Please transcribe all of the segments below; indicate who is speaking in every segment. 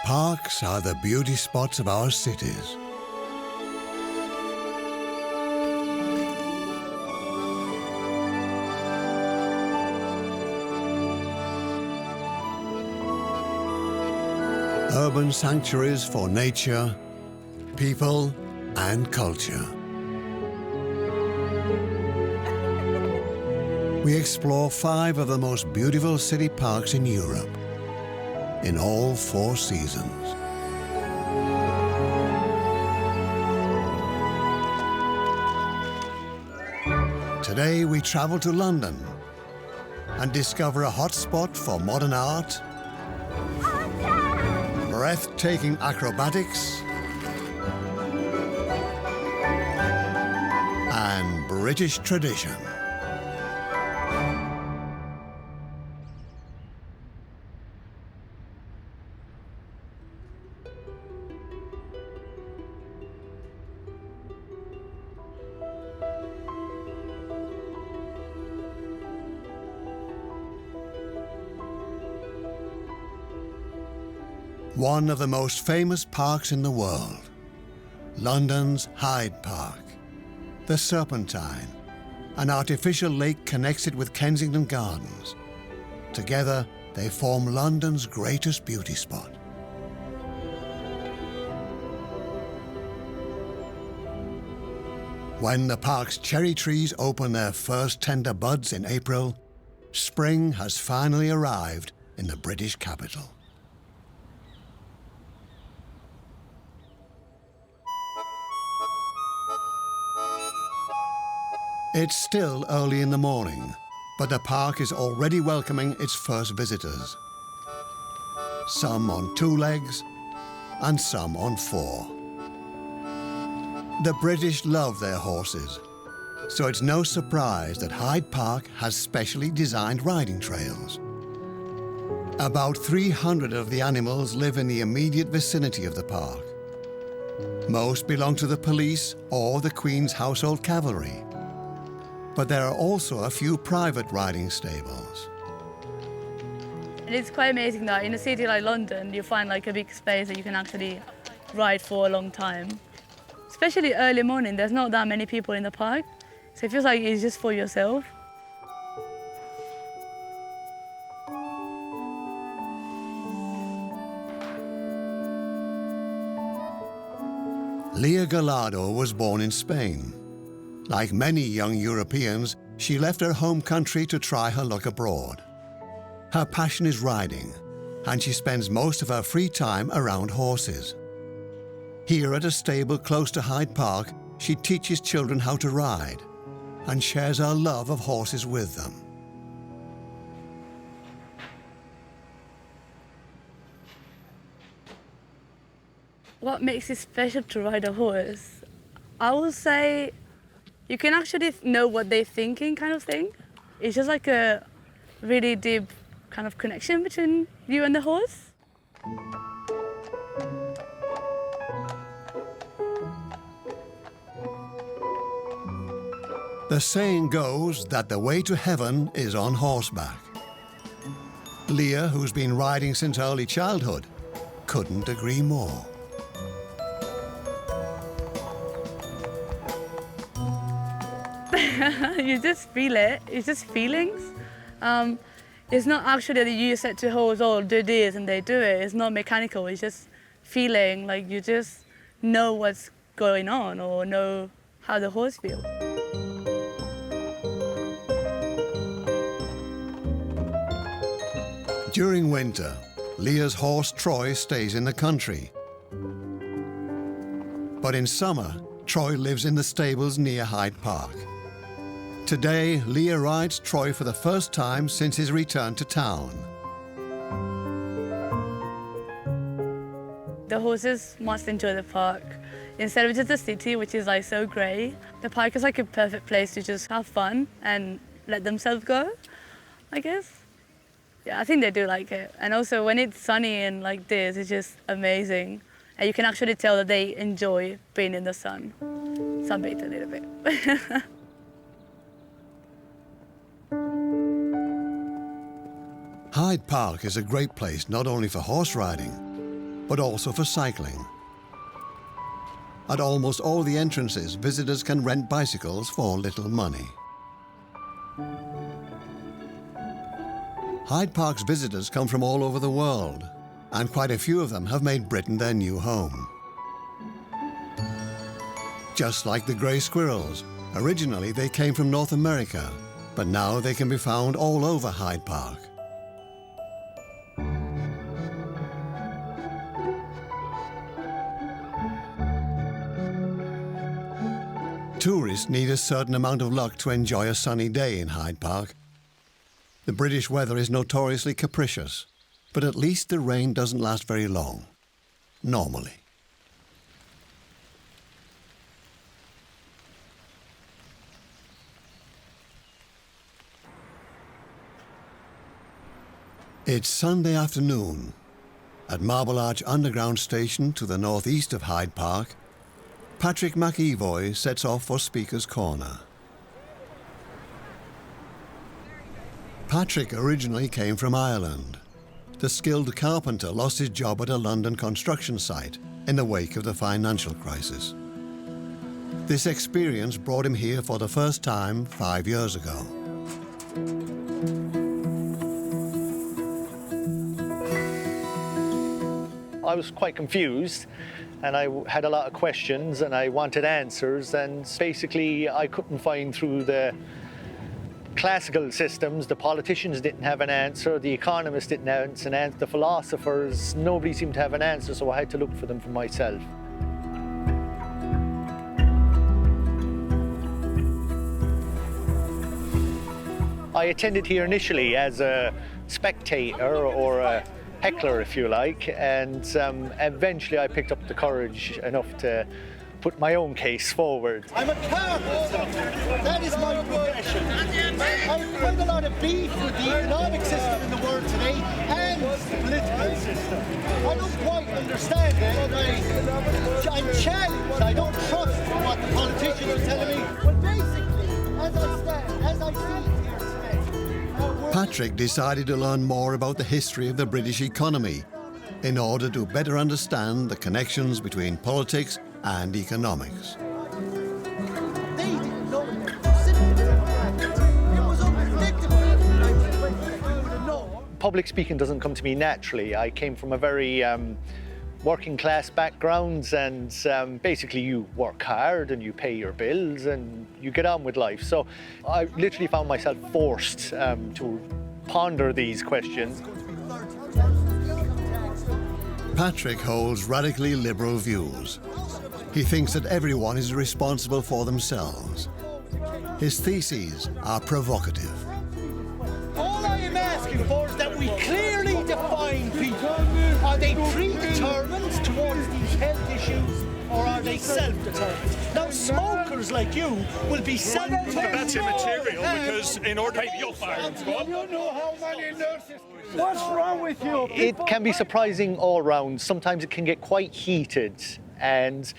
Speaker 1: Parks are the beauty spots of our cities. Urban sanctuaries for nature, people, and culture. We explore 5 of the most beautiful city parks in Europe, in all 4 seasons. Today we travel to London and discover a hotspot for modern art, breathtaking acrobatics, and British tradition. One of the most famous parks in the world, London's Hyde Park. The Serpentine, an artificial lake, connects it with Kensington Gardens. Together, they form London's greatest beauty spot. When the park's cherry trees open their first tender buds in April, spring has finally arrived in the British capital. It's still early in the morning, but the park is already welcoming its first visitors. Some on 2 legs and some on 4. The British love their horses, so it's no surprise that Hyde Park has specially designed riding trails. About 300 of the animals live in the immediate vicinity of the park. Most belong to the police or the Queen's household cavalry. But there are also a few private riding stables.
Speaker 2: And it's quite amazing that in a city like London, you find like a big space that you can actually ride for a long time. Especially early morning, there's not that many people in the park, so it feels like it's just for yourself.
Speaker 1: Leah Gallardo was born in Spain. Like many young Europeans, she left her home country to try her luck abroad. Her passion is riding, and she spends most of her free time around horses. Here at a stable close to Hyde Park, she teaches children how to ride and shares her love of horses with them.
Speaker 2: What makes it special to ride a horse? I would say you can actually know what they're thinking, kind of thing. It's just like a really deep kind of connection between you and the horse.
Speaker 1: The saying goes that the way to heaven is on horseback. Leah, who's been riding since early childhood, couldn't agree more.
Speaker 2: You just feel it. It's just feelings. It's not actually that you set to horse, oh, do this and they do it. It's not mechanical. It's just feeling, like you just know what's going on or know how the horse feels.
Speaker 1: During winter, Leah's horse Troy stays in the country. But in summer, Troy lives in the stables near Hyde Park. Today, Leah rides Troy for the first time since his return to town.
Speaker 2: The horses must enjoy the park. Instead of just the city, which is like so grey, the park is like a perfect place to just have fun and let themselves go, I guess. Yeah, I think they do like it. And also when it's sunny and like this, it's just amazing. And you can actually tell that they enjoy being in the sun. Sunbathe a little bit.
Speaker 1: Hyde Park is a great place not only for horse riding, but also for cycling. At almost all the entrances, visitors can rent bicycles for little money. Hyde Park's visitors come from all over the world, and quite a few of them have made Britain their new home. Just like the grey squirrels, originally they came from North America, but now they can be found all over Hyde Park. Tourists need a certain amount of luck to enjoy a sunny day in Hyde Park. The British weather is notoriously capricious, but at least the rain doesn't last very long, normally. It's Sunday afternoon. At Marble Arch Underground Station to the northeast of Hyde Park, Patrick McEvoy sets off for Speaker's Corner. Patrick originally came from Ireland. The skilled carpenter lost his job at a London construction site in the wake of the financial crisis. This experience brought him here for the first time 5 years ago.
Speaker 3: I was quite confused, and I had a lot of questions and I wanted answers, and basically I couldn't find through the classical systems. The politicians didn't have an answer, the economists didn't have an answer, the philosophers, nobody seemed to have an answer, so I had to look for them for myself. I attended here initially as a spectator or a heckler, if you like, and eventually I picked up the courage enough to put my own case forward.
Speaker 4: I'm a carpenter. That is my profession. I've quite a lot of beef with the economic system in the world today and the political system. I don't quite understand it, but I'm challenged. I don't trust what the politicians are telling me. But basically, as I see it here today,
Speaker 1: Patrick decided to learn more about the history of the British economy in order to better understand the connections between politics and economics.
Speaker 4: they didn't know it was unpredictable.
Speaker 3: Public speaking doesn't come to me naturally. I came from a very working class background, and basically you work hard and you pay your bills and you get on with life. So I literally found myself forced to ponder these questions.
Speaker 1: Patrick holds radically liberal views. He thinks that everyone is responsible for themselves. His theses are provocative.
Speaker 4: All I am asking for is that we clearly define people. Are they predetermined towards these health issues, or are they self-determined? Now, smokers like you will be self-determined.
Speaker 5: That's immaterial, because in order to you're fired.
Speaker 4: You know how many nurses... What's wrong with you?
Speaker 3: It can be surprising all round. Sometimes it can get quite heated, and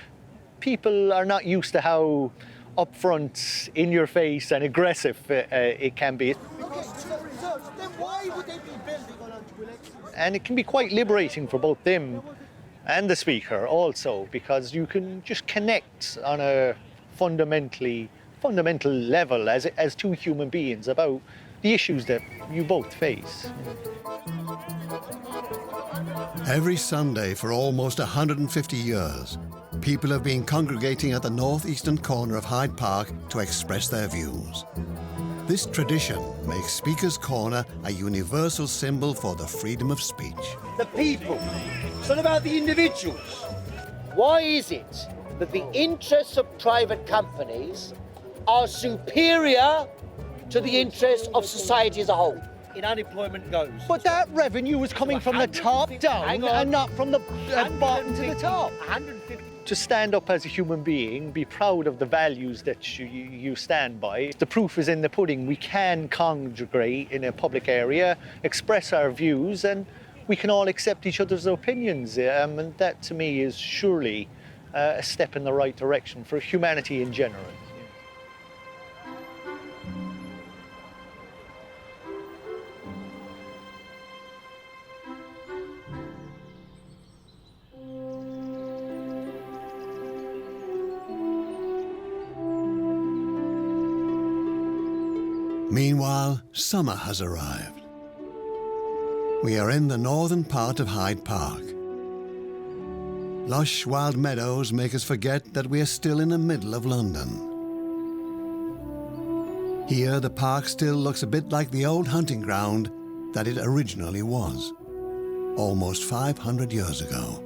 Speaker 3: people are not used to how upfront, in your face and aggressive it can be.
Speaker 4: Okay, so then why would they be building on to elections?
Speaker 3: And it can be quite liberating for both them and the speaker also, because you can just connect on a fundamental level as two human beings about the issues that you both face.
Speaker 1: Every Sunday for almost 150 years, people have been congregating at the northeastern corner of Hyde Park to express their views. This tradition makes Speaker's Corner a universal symbol for the freedom of speech.
Speaker 6: The people. It's not about the individuals. Why is it that the interests of private companies are superior to the interests of society as a whole? In unemployment goes.
Speaker 3: But that revenue was coming from the top down and not from the bottom to the top.
Speaker 6: 150.
Speaker 3: To stand up as a human being, be proud of the values that you stand by. The proof is in the pudding. We can congregate in a public area, express our views, and we can all accept each other's opinions. And that, to me, is surely a step in the right direction for humanity in general.
Speaker 1: Meanwhile, summer has arrived. We are in the northern part of Hyde Park. Lush wild meadows make us forget that we are still in the middle of London. Here, the park still looks a bit like the old hunting ground that it originally was, almost 500 years ago.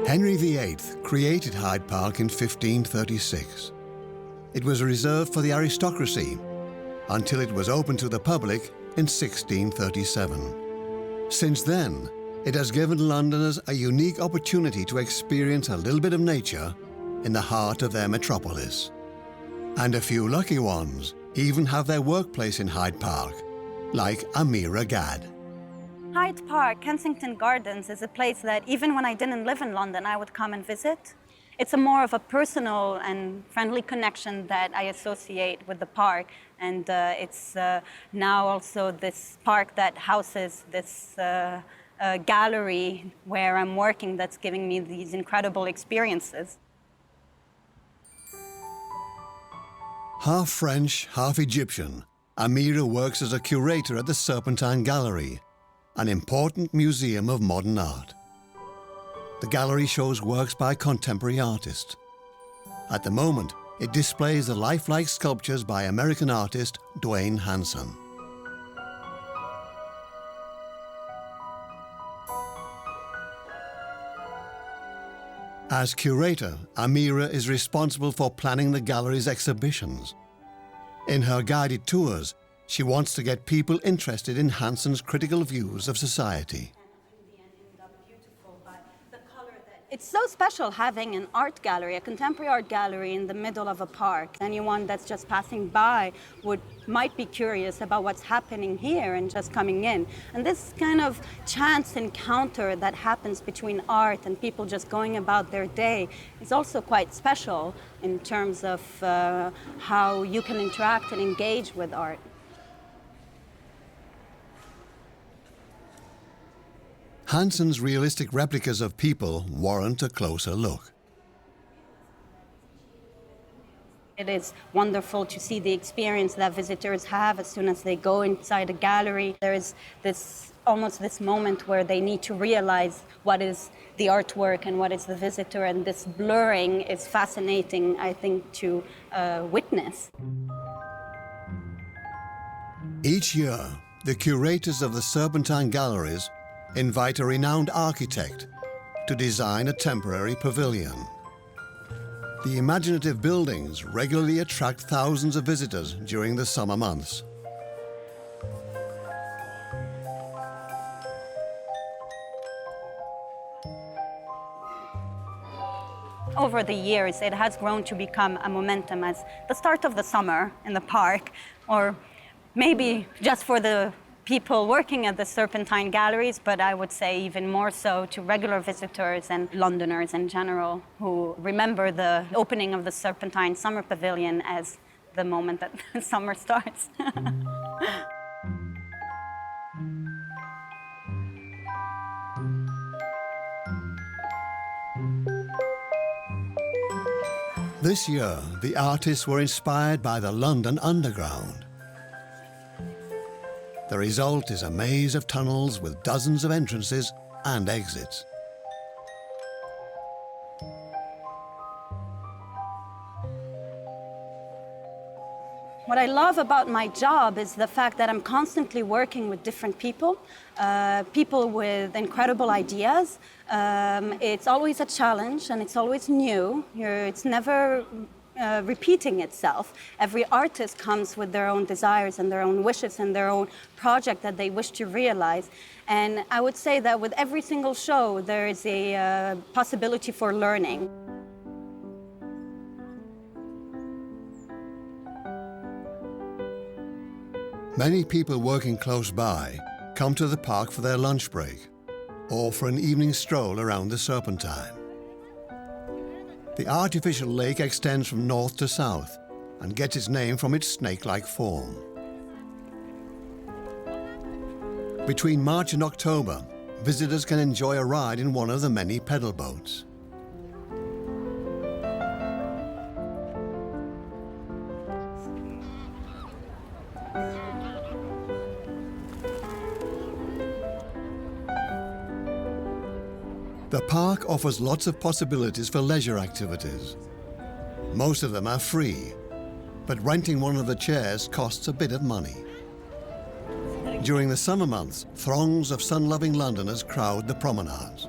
Speaker 1: Henry VIII created Hyde Park in 1536. It was reserved for the aristocracy until it was opened to the public in 1637. Since then, it has given Londoners a unique opportunity to experience a little bit of nature in the heart of their metropolis. And a few lucky ones even have their workplace in Hyde Park, like Amira Gad.
Speaker 7: Hyde Park, Kensington Gardens is a place that even when I didn't live in London, I would come and visit. It's a more of a personal and friendly connection that I associate with the park. And it's now also this park that houses this gallery where I'm working that's giving me these incredible experiences.
Speaker 1: Half French, half Egyptian, Amira works as a curator at the Serpentine Gallery, an important museum of modern art. The gallery shows works by contemporary artists. At the moment, it displays the lifelike sculptures by American artist Duane Hanson. As curator, Amira is responsible for planning the gallery's exhibitions. In her guided tours, she wants to get people interested in Hanson's critical views of society.
Speaker 7: It's so special having an art gallery, a contemporary art gallery in the middle of a park. Anyone that's just passing by might be curious about what's happening here and just coming in. And this kind of chance encounter that happens between art and people just going about their day is also quite special in terms of how you can interact and engage with art.
Speaker 1: Hanson's realistic replicas of people warrant a closer look.
Speaker 7: It is wonderful to see the experience that visitors have as soon as they go inside a gallery. There is almost this moment where they need to realize what is the artwork and what is the visitor, and this blurring is fascinating, I think, to witness.
Speaker 1: Each year, the curators of the Serpentine Galleries invite a renowned architect to design a temporary pavilion. The imaginative buildings regularly attract thousands of visitors during the summer months.
Speaker 7: Over the years, it has grown to become a momentum as the start of the summer in the park, or maybe just for the people working at the Serpentine Galleries, but I would say even more so to regular visitors and Londoners in general who remember the opening of the Serpentine Summer Pavilion as the moment that summer starts.
Speaker 1: This year, the artists were inspired by the London Underground. The result is a maze of tunnels with dozens of entrances and exits.
Speaker 7: What I love about my job is the fact that I'm constantly working with different people, people with incredible ideas. It's always a challenge and it's always new. It's never repeating itself. Every artist comes with their own desires and their own wishes and their own project that they wish to realize. And I would say that with every single show, there is a possibility for learning.
Speaker 1: Many people working close by come to the park for their lunch break or for an evening stroll around the Serpentine. The artificial lake extends from north to south and gets its name from its snake-like form. Between March and October, visitors can enjoy a ride in one of the many pedal boats. The park offers lots of possibilities for leisure activities. Most of them are free, but renting one of the chairs costs a bit of money. During the summer months, throngs of sun-loving Londoners crowd the promenades.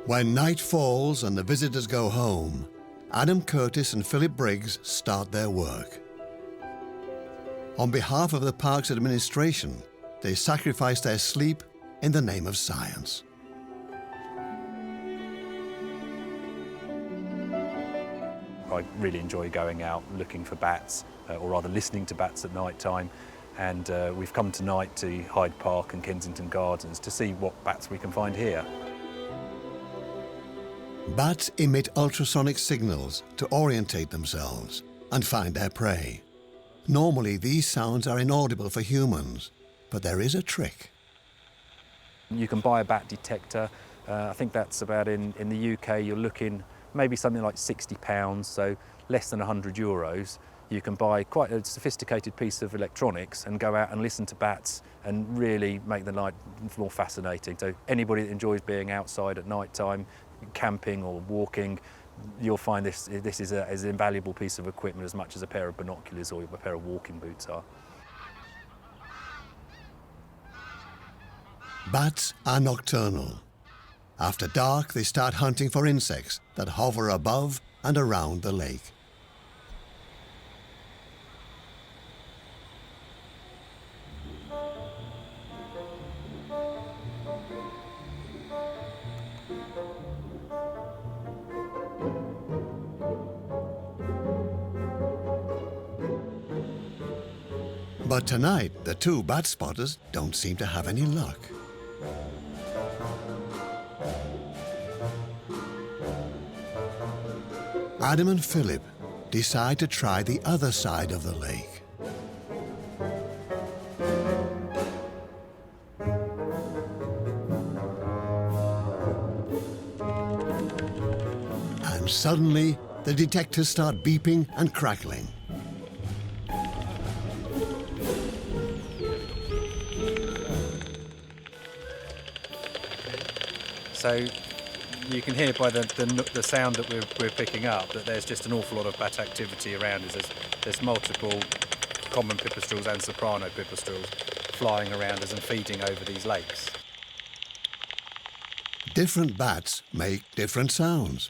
Speaker 1: When night falls and the visitors go home, Adam Curtis and Philip Briggs start their work. On behalf of the park's administration, they sacrifice their sleep in the name of science.
Speaker 8: I really enjoy going out looking for bats, or rather listening to bats at night time. And we've come tonight to Hyde Park and Kensington Gardens to see what bats we can find here.
Speaker 1: Bats emit ultrasonic signals to orientate themselves and find their prey. Normally, these sounds are inaudible for humans, but there is a trick.
Speaker 8: You can buy a bat detector. I think that's about, in the UK, you're looking maybe something like £60, so less than €100. You can buy quite a sophisticated piece of electronics and go out and listen to bats and really make the night more fascinating. So anybody that enjoys being outside at night time, camping or walking, you'll find this is an invaluable piece of equipment as much as a pair of binoculars or a pair of walking boots are.
Speaker 1: Bats are nocturnal. After dark, they start hunting for insects that hover above and around the lake. But tonight, the two bat spotters don't seem to have any luck. Adam and Philip decide to try the other side of the lake. And suddenly, the detectors start beeping and crackling.
Speaker 8: So you can hear by the sound that we're picking up that there's just an awful lot of bat activity around us. There's multiple common pipistrelles and soprano pipistrelles flying around us and feeding over these lakes.
Speaker 1: Different bats make different sounds.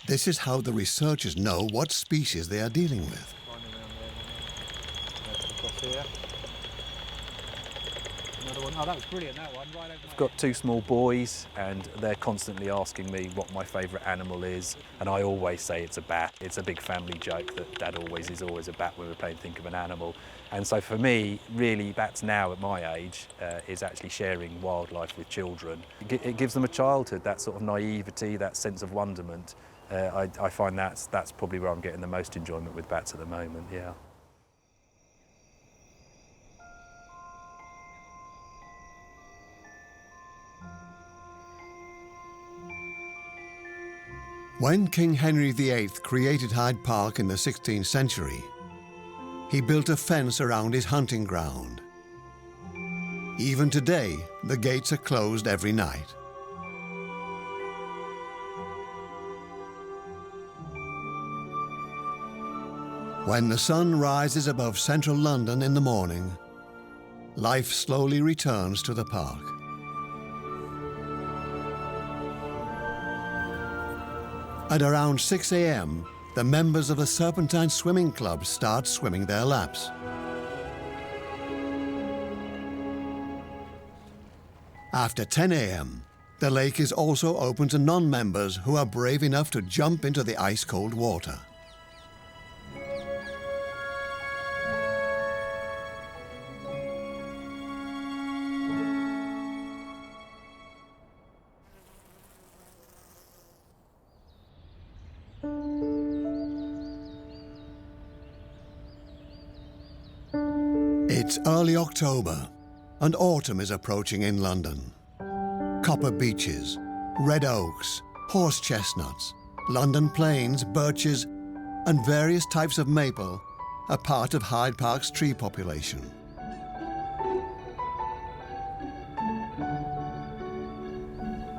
Speaker 1: This is how the researchers know what species they are dealing with.
Speaker 9: Oh, that was brilliant, that one. Right over
Speaker 8: I've got two small boys and they're constantly asking me what my favourite animal is, and I always say it's a bat. It's a big family joke that Dad is always a bat when we're playing Think of an Animal. And so for me, really, bats now at my age is actually sharing wildlife with children. It gives them a childhood, that sort of naivety, that sense of wonderment. I find that's probably where I'm getting the most enjoyment with bats at the moment, yeah.
Speaker 1: When King Henry VIII created Hyde Park in the 16th century, he built a fence around his hunting ground. Even today, the gates are closed every night. When the sun rises above central London in the morning, life slowly returns to the park. At around 6 a.m., the members of the Serpentine Swimming Club start swimming their laps. After 10 a.m., the lake is also open to non-members who are brave enough to jump into the ice-cold water. It's early October, and autumn is approaching in London. Copper beeches, red oaks, horse chestnuts, London planes, birches, and various types of maple are part of Hyde Park's tree population.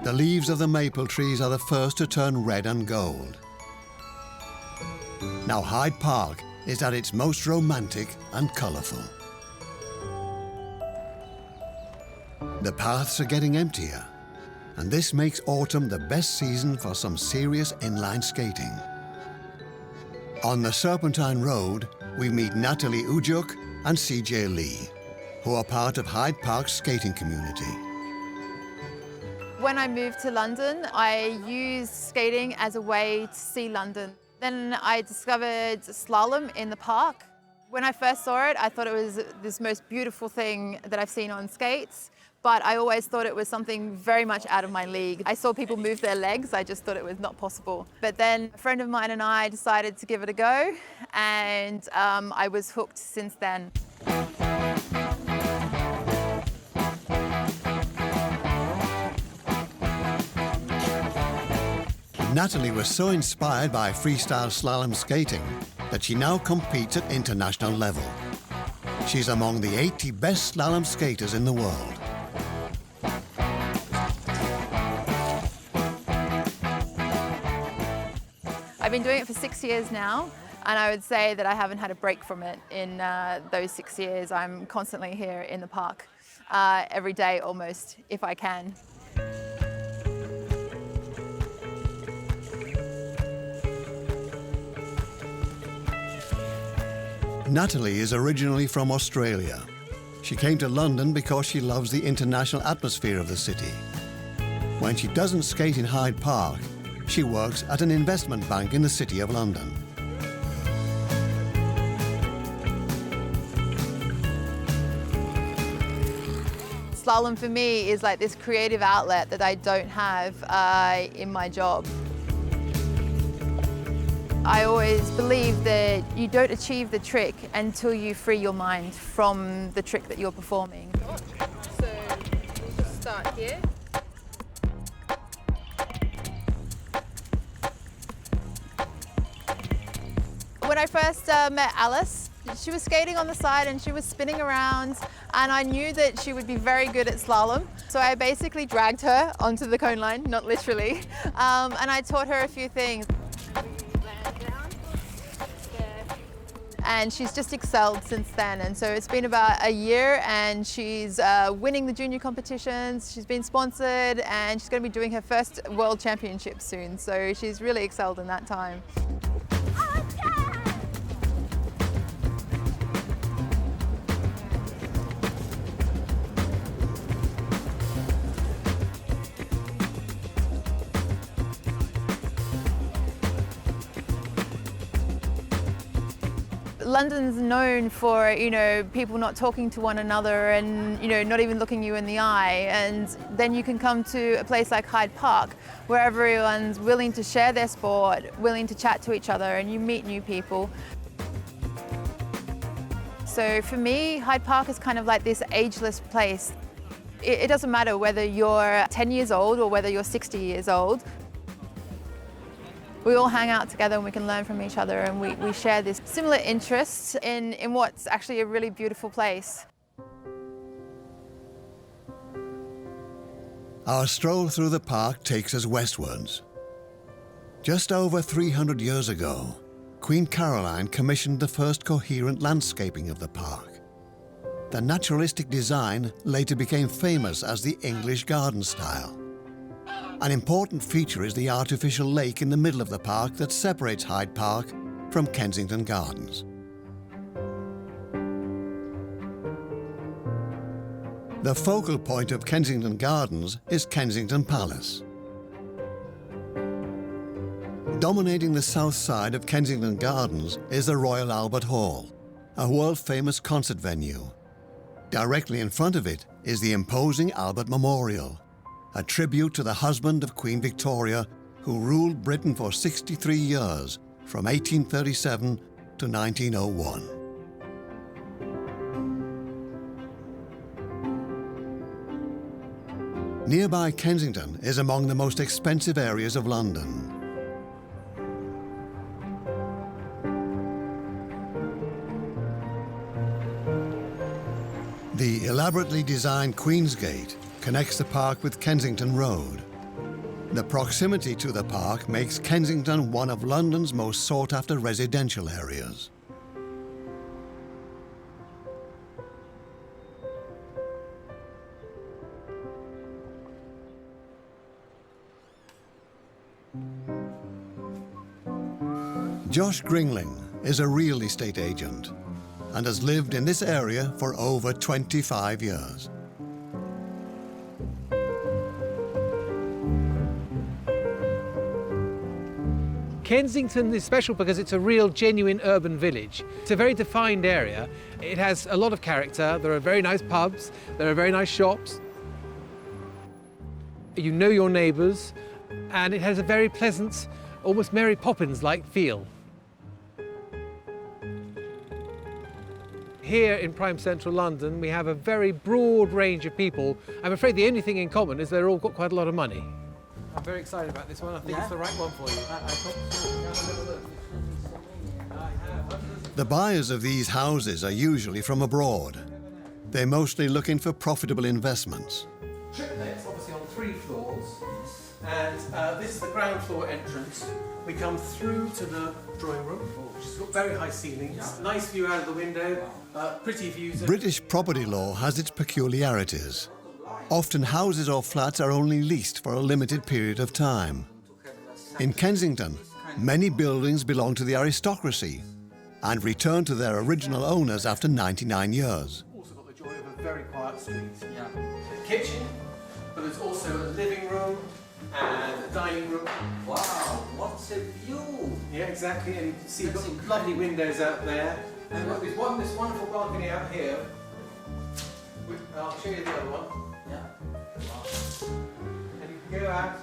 Speaker 1: The leaves of the maple trees are the first to turn red and gold. Now Hyde Park is at its most romantic and colourful. The paths are getting emptier, and this makes autumn the best season for some serious inline skating. On the Serpentine Road, we meet Natalie Ujuk and CJ Lee, who are part of Hyde Park's skating community.
Speaker 10: When I moved to London, I used skating as a way to see London. Then I discovered slalom in the park. When I first saw it, I thought it was this most beautiful thing that I've seen on skates, but I always thought it was something very much out of my league. I saw people move their legs, I just thought it was not possible. But then a friend of mine and I decided to give it a go, and I was hooked since then.
Speaker 1: Natalie was so inspired by freestyle slalom skating that she now competes at international level. She's among the 80 best slalom skaters in the world.
Speaker 10: I've been doing it for 6 years now, and I would say that I haven't had a break from it in those 6 years. I'm constantly here in the park, every day almost, if I can.
Speaker 1: Natalie is originally from Australia. She came to London because she loves the international atmosphere of the city. When she doesn't skate in Hyde Park, she works at an investment bank in the City of London.
Speaker 10: Slalom for me is like this creative outlet that I don't have in my job. I always believe that you don't achieve the trick until you free your mind from the trick that you're performing. So we'll just start here. When I first met Alice, she was skating on the side and she was spinning around, and I knew that she would be very good at slalom. So I basically dragged her onto the cone line, not literally, and I taught her a few things. And she's just excelled since then. And so it's been about a year, and she's winning the junior competitions. She's been sponsored, and she's going to be doing her first world championship soon. So she's really excelled in that time. London's known for, people not talking to one another and, not even looking you in the eye. And then you can come to a place like Hyde Park where everyone's willing to share their sport, willing to chat to each other, and you meet new people. So for me, Hyde Park is kind of like this ageless place. It doesn't matter whether you're 10 years old or whether you're 60 years old. We all hang out together and we can learn from each other, and we share this similar interest in what's actually a really beautiful place.
Speaker 1: Our stroll through the park takes us westwards. Just over 300 years ago, Queen Caroline commissioned the first coherent landscaping of the park. The naturalistic design later became famous as the English garden style. An important feature is the artificial lake in the middle of the park that separates Hyde Park from Kensington Gardens. The focal point of Kensington Gardens is Kensington Palace. Dominating the south side of Kensington Gardens is the Royal Albert Hall, a world-famous concert venue. Directly in front of it is the imposing Albert Memorial, a tribute to the husband of Queen Victoria, who ruled Britain for 63 years, from 1837 to 1901. Nearby Kensington is among the most expensive areas of London. The elaborately designed Queen's Gate connects the park with Kensington Road. The proximity to the park makes Kensington one of London's most sought-after residential areas. Josh Gringling is a real estate agent and has lived in this area for over 25 years.
Speaker 9: Kensington is special because it's a real, genuine urban village. It's a very defined area. It has a lot of character. There are very nice pubs. There are very nice shops. You know your neighbours, and it has a very pleasant, almost Mary Poppins-like feel. Here in prime central London, we have a very broad range of people. I'm afraid the only thing in common is they're all got quite a lot of money. I'm very excited about this one. I think it's the right one for you.
Speaker 1: The buyers of these houses are usually from abroad. They're mostly looking for profitable investments.
Speaker 9: Triplets, obviously on 3 floors, and this is the ground floor entrance. We come through to the drawing room, which has got very high ceilings, nice view out of the window, pretty views.
Speaker 1: British property law has its peculiarities. Often houses or flats are only leased for a limited period of time. In Kensington, many buildings belong to the aristocracy and return to their original owners after 99 years.
Speaker 9: Also got the joy of a very quiet street. Kitchen, but there's also a living room and a dining room.
Speaker 6: Wow, what's a view!
Speaker 9: Yeah, exactly, and you can see you've got some lovely windows out there. And we've got this wonderful balcony out here. I'll show you the other one. Yeah. And you can go out.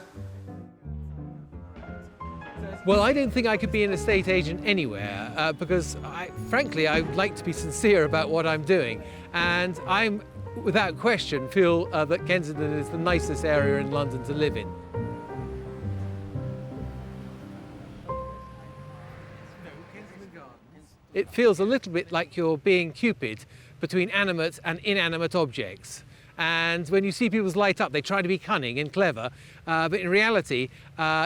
Speaker 9: Well, I don't think I could be an estate agent anywhere because, frankly, I would like to be sincere about what I'm doing. And I'm, without question, feel that Kensington is the nicest area in London to live in. It feels a little bit like you're being Cupid between animate and inanimate objects. And when you see people light up, they try to be cunning and clever, but in reality,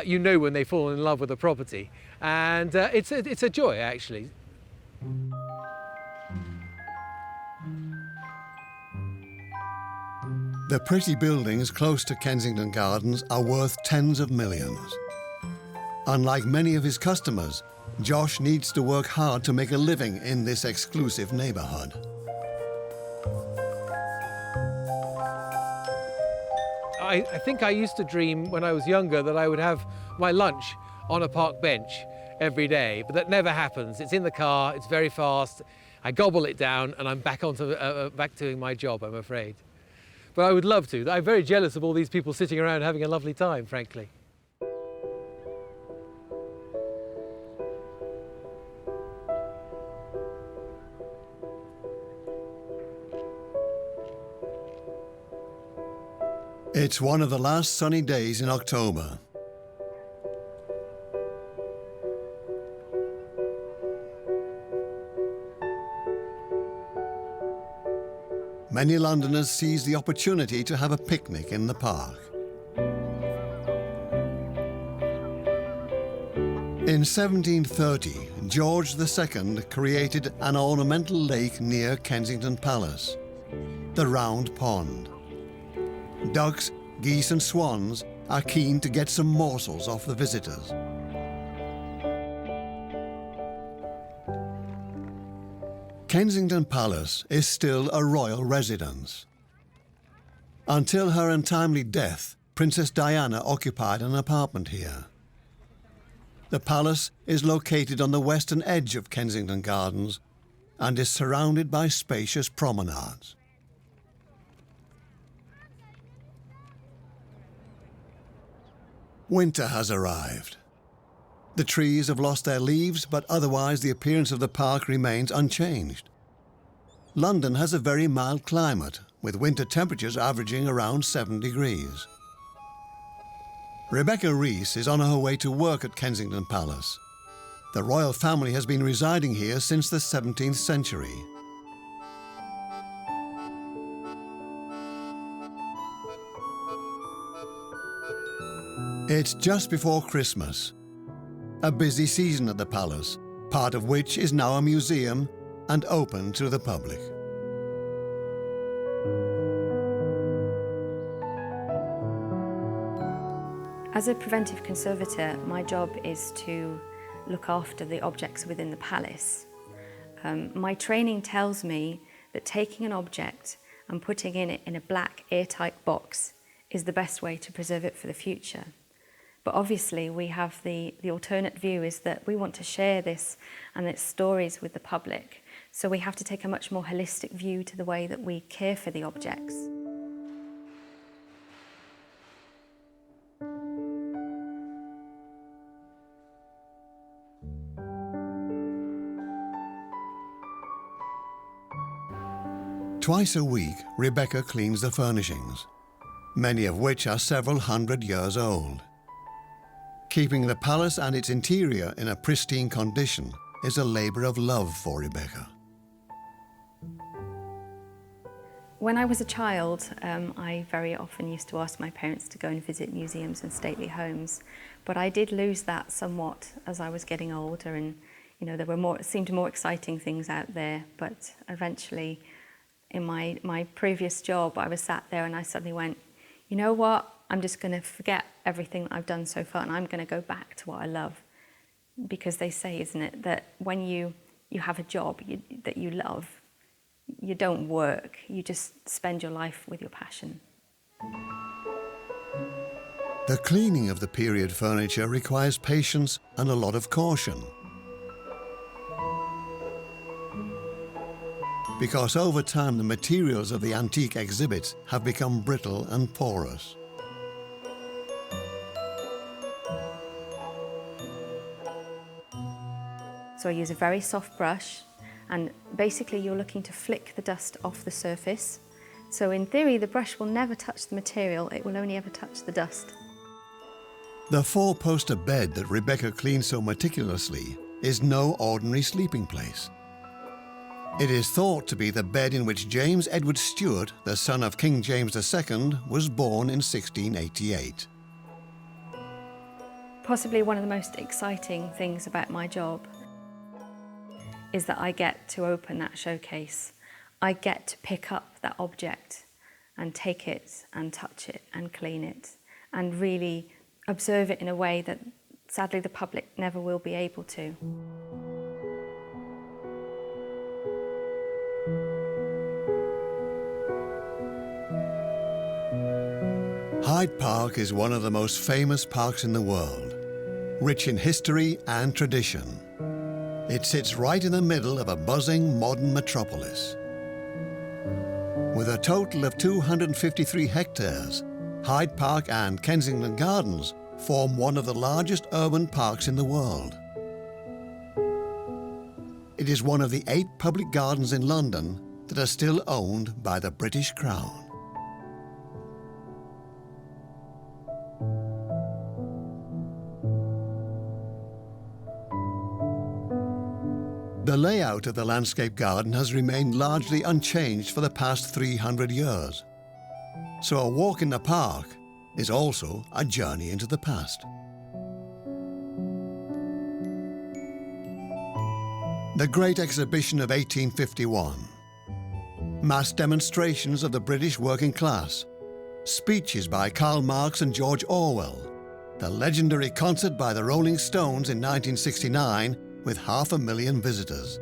Speaker 9: you know when they fall in love with a property. And it's a joy, actually.
Speaker 1: The pretty buildings close to Kensington Gardens are worth tens of millions. Unlike many of his customers, Josh needs to work hard to make a living in this exclusive neighborhood.
Speaker 9: I think I used to dream when I was younger that I would have my lunch on a park bench every day, but that never happens. It's in the car, it's very fast, I gobble it down and I'm back doing my job, I'm afraid. But I would love to. I'm very jealous of all these people sitting around having a lovely time, frankly.
Speaker 1: It's one of the last sunny days in October. Many Londoners seize the opportunity to have a picnic in the park. In 1730, George II created an ornamental lake near Kensington Palace, the Round Pond. Ducks, geese and swans are keen to get some morsels off the visitors. Kensington Palace is still a royal residence. Until her untimely death, Princess Diana occupied an apartment here. The palace is located on the western edge of Kensington Gardens and is surrounded by spacious promenades. Winter has arrived. The trees have lost their leaves, but otherwise the appearance of the park remains unchanged. London has a very mild climate, with winter temperatures averaging around 7 degrees. Rebecca Rees is on her way to work at Kensington Palace. The royal family has been residing here since the 17th century. It's just before Christmas, a busy season at the palace, part of which is now a museum and open to the public.
Speaker 11: As a preventive conservator, my job is to look after the objects within the palace. My training tells me that taking an object and putting it in a black airtight box is the best way to preserve it for the future. But obviously we have the alternate view is that we want to share this and its stories with the public. So we have to take a much more holistic view to the way that we care for the objects.
Speaker 1: Twice a week, Rebecca cleans the furnishings, many of which are several hundred years old. Keeping the palace and its interior in a pristine condition is a labour of love for Rebecca.
Speaker 11: When I was a child, I very often used to ask my parents to go and visit museums and stately homes, but I did lose that somewhat as I was getting older, and there seemed more exciting things out there. But eventually, in my previous job, I was sat there and I suddenly went, you know what? I'm just going to forget everything that I've done so far, and I'm going to go back to what I love. Because they say, isn't it, that when you have a job that you love, you don't work, you just spend your life with your passion.
Speaker 1: The cleaning of the period furniture requires patience and a lot of caution. Because over time the materials of the antique exhibits have become brittle and porous.
Speaker 11: So I use a very soft brush, and basically you're looking to flick the dust off the surface. So in theory, the brush will never touch the material, it will only ever touch the dust.
Speaker 1: The four-poster bed that Rebecca cleans so meticulously is no ordinary sleeping place. It is thought to be the bed in which James Edward Stuart, the son of King James II, was born in 1688.
Speaker 11: Possibly one of the most exciting things about my job is that I get to open that showcase. I get to pick up that object and take it and touch it and clean it and really observe it in a way that sadly the public never will be able to.
Speaker 1: Hyde Park is one of the most famous parks in the world, rich in history and tradition. It sits right in the middle of a buzzing modern metropolis. With a total of 253 hectares, Hyde Park and Kensington Gardens form one of the largest urban parks in the world. It is one of the 8 public gardens in London that are still owned by the British Crown. The layout of the landscape garden has remained largely unchanged for the past 300 years. So a walk in the park is also a journey into the past. The Great Exhibition of 1851. Mass demonstrations of the British working class. Speeches by Karl Marx and George Orwell. The legendary concert by the Rolling Stones in 1969 with 500,000 visitors.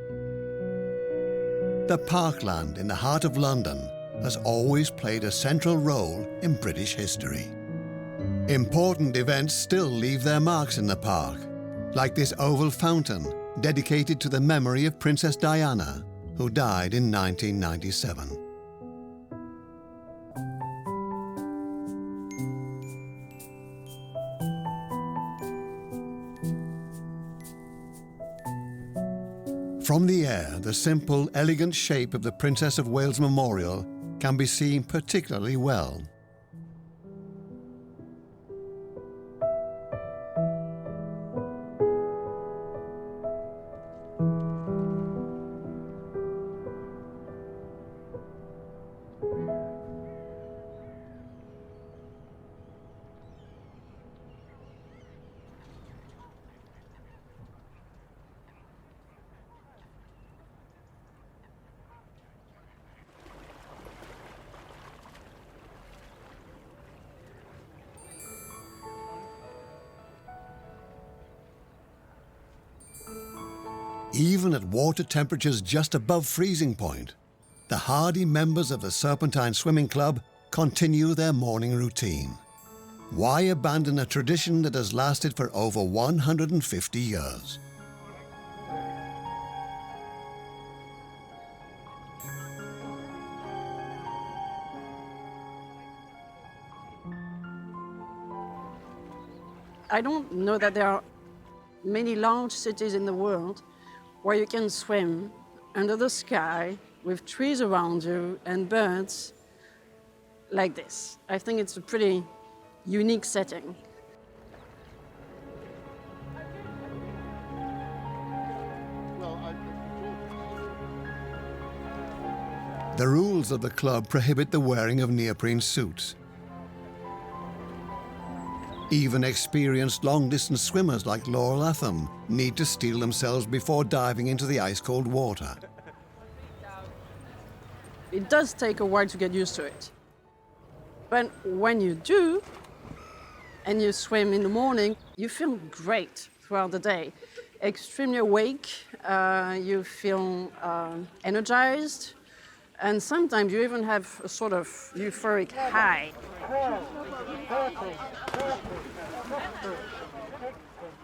Speaker 1: The parkland in the heart of London has always played a central role in British history. Important events still leave their marks in the park, like this oval fountain dedicated to the memory of Princess Diana, who died in 1997. From the air, the simple, elegant shape of the Princess of Wales Memorial can be seen particularly well. Even at water temperatures just above freezing point, the hardy members of the Serpentine Swimming Club continue their morning routine. Why abandon a tradition that has lasted for over 150 years?
Speaker 12: I don't know that there are many large cities in the world where you can swim under the sky with trees around you and birds like this. I think it's a pretty unique setting.
Speaker 1: The rules of the club prohibit the wearing of neoprene suits. Even experienced long-distance swimmers like Laurel Atham need to steel themselves before diving into the ice-cold water.
Speaker 12: It does take a while to get used to it. But when you do, and you swim in the morning, you feel great throughout the day. Extremely awake, you feel energized, and sometimes you even have a sort of euphoric high.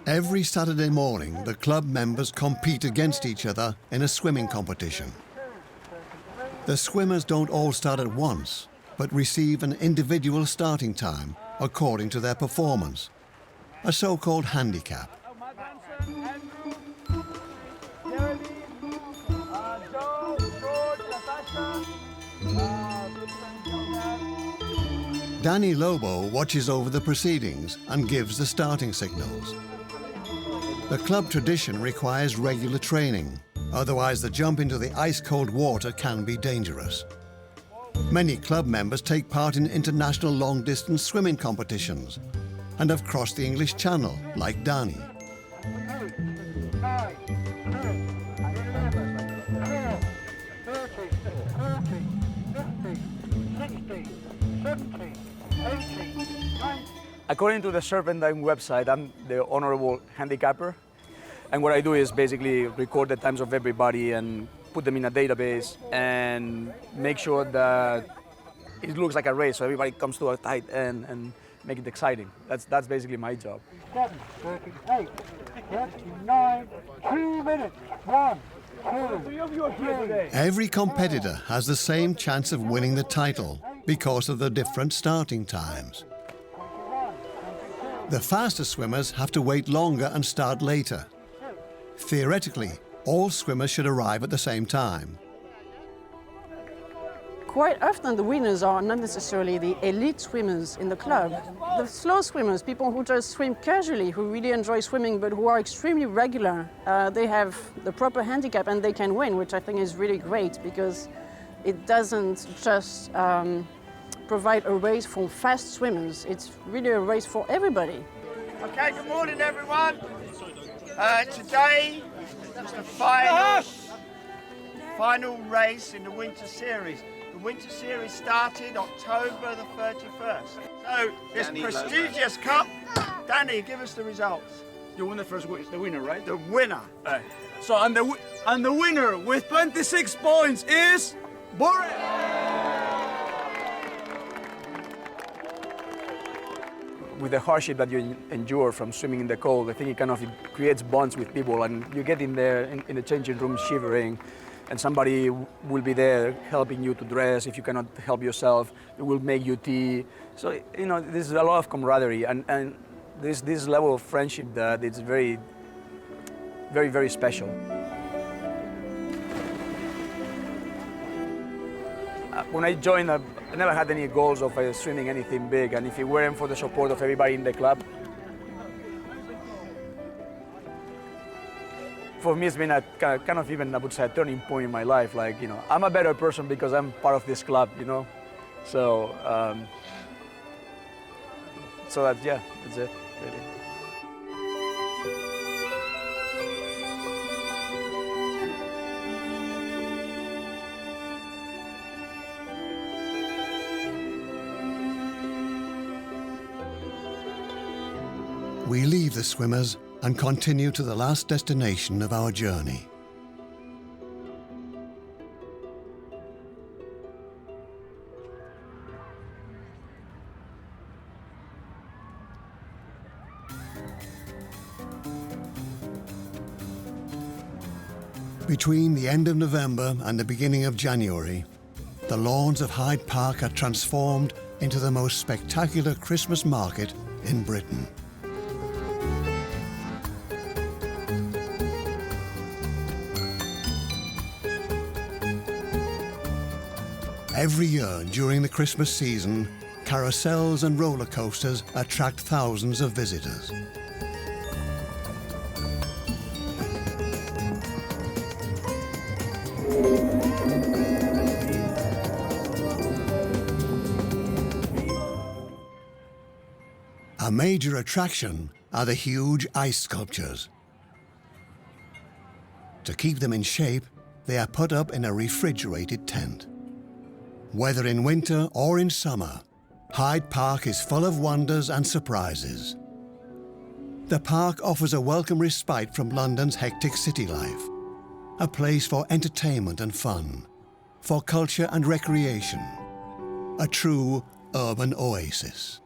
Speaker 1: Every Saturday morning, the club members compete against each other in a swimming competition. The swimmers don't all start at once, but receive an individual starting time according to their performance, a so-called handicap. Danny Lobo watches over the proceedings and gives the starting signals. The club tradition requires regular training, otherwise the jump into the ice-cold water can be dangerous. Many club members take part in international long-distance swimming competitions and have crossed the English Channel, like Danny.
Speaker 13: According to the Serpentine website, I'm the honorable handicapper. And what I do is basically record the times of everybody and put them in a database and make sure that it looks like a race, so everybody comes to a tight end and make it exciting. That's basically my job.
Speaker 4: 7, 38, 39, 2 minutes, 1, 2, 3.
Speaker 1: Every competitor has the same chance of winning the title because of the different starting times. The fastest swimmers have to wait longer and start later. Theoretically, all swimmers should arrive at the same time.
Speaker 12: Quite often the winners are not necessarily the elite swimmers in the club. The slow swimmers, people who just swim casually, who really enjoy swimming but who are extremely regular, they have the proper handicap and they can win, which I think is really great because it doesn't just provide a race for fast swimmers. It's really a race for everybody.
Speaker 14: Okay, good morning everyone. Today is the final race in the winter series. The winter series started October the 31st. So this prestigious cup, Danny, give us the results.
Speaker 13: You won the winner, right?
Speaker 14: The winner.
Speaker 13: Right. So and the winner with 26 points is Boris. With the hardship that you endure from swimming in the cold, I think it creates bonds with people, and you get in there in the changing room shivering, and somebody will be there helping you to dress. If you cannot help yourself, it will make you tea. So, there's a lot of camaraderie, and there's this level of friendship that it's very, very, very special. When I joined, I never had any goals of swimming anything big, and if it weren't for the support of everybody in the club, for me it's been a kind of even, I would say, a turning point in my life. Like, you know, I'm a better person because I'm part of this club, you know? So, that's it, really.
Speaker 1: We leave the swimmers and continue to the last destination of our journey. Between the end of November and the beginning of January, the lawns of Hyde Park are transformed into the most spectacular Christmas market in Britain. Every year during the Christmas season, carousels and roller coasters attract thousands of visitors. A major attraction are the huge ice sculptures. To keep them in shape, they are put up in a refrigerated tent. Whether in winter or in summer, Hyde Park is full of wonders and surprises. The park offers a welcome respite from London's hectic city life, a place for entertainment and fun, for culture and recreation, a true urban oasis.